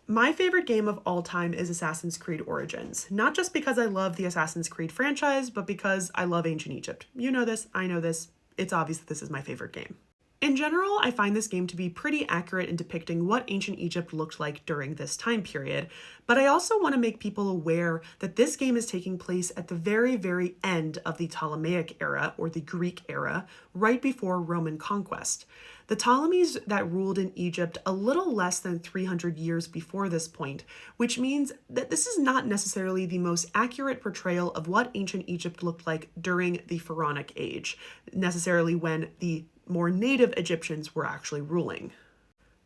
My favorite game of all time is Assassin's Creed Origins, not just because I love the Assassin's Creed franchise, but because I love ancient Egypt. You know this, I know this, it's obvious that this is my favorite game. In general, I find this game to be pretty accurate in depicting what ancient Egypt looked like during this time period, but I also want to make people aware that this game is taking place at the very, very end of the Ptolemaic era, or the Greek era, right before Roman conquest. The Ptolemies that ruled in Egypt a little less than 300 years before this point, which means that this is not necessarily the most accurate portrayal of what ancient Egypt looked like during the Pharaonic Age, necessarily when the more native Egyptians were actually ruling.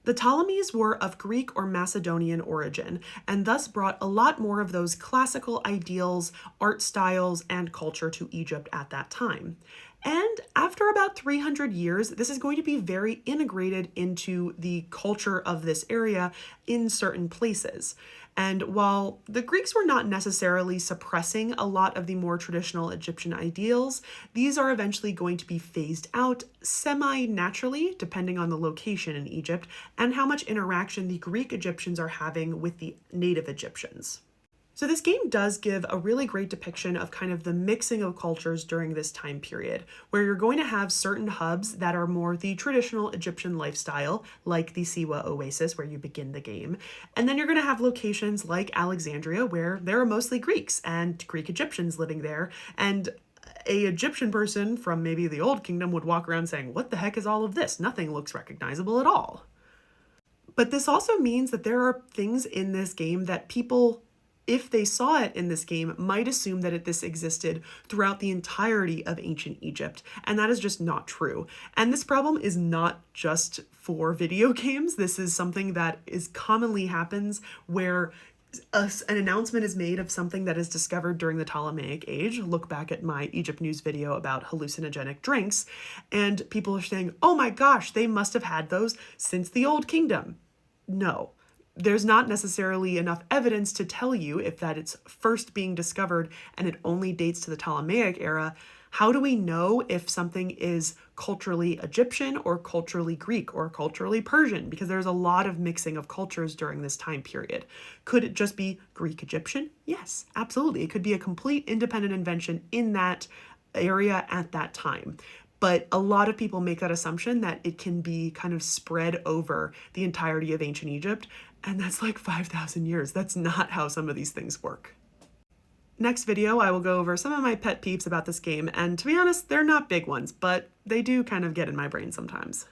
The Ptolemies were of Greek or Macedonian origin, and thus brought a lot more of those classical ideals, art styles, and culture to Egypt at that time. And after about 300 years, this is going to be very integrated into the culture of this area in certain places. And while the Greeks were not necessarily suppressing a lot of the more traditional Egyptian ideals, these are eventually going to be phased out semi-naturally, depending on the location in Egypt, and how much interaction the Greek Egyptians are having with the native Egyptians. So this game does give a really great depiction of kind of the mixing of cultures during this time period, where you're going to have certain hubs that are more the traditional Egyptian lifestyle, like the Siwa Oasis, where you begin the game. And then you're going to have locations like Alexandria, where there are mostly Greeks and Greek Egyptians living there. And a Egyptian person from maybe the Old Kingdom would walk around saying, "What the heck is all of this? Nothing looks recognizable at all." But this also means that there are things in this game that people, if they saw it in this game, might assume that this existed throughout the entirety of ancient Egypt, and that is just not true. And this problem is not just for video games. This is something that commonly happens where an announcement is made of something that is discovered during the Ptolemaic age. Look back at my Egypt News video about hallucinogenic drinks, and people are saying, "Oh my gosh, they must have had those since the Old Kingdom." No. There's not necessarily enough evidence to tell you if that it's first being discovered and it only dates to the Ptolemaic era. How do we know if something is culturally Egyptian or culturally Greek or culturally Persian? Because there's a lot of mixing of cultures during this time period. Could it just be Greek Egyptian? Yes, absolutely. It could be a complete independent invention in that area at that time. But a lot of people make that assumption that it can be kind of spread over the entirety of ancient Egypt, and that's like 5,000 years. That's not how some of these things work. Next video, I will go over some of my pet peeves about this game, and to be honest, they're not big ones, but they do kind of get in my brain sometimes.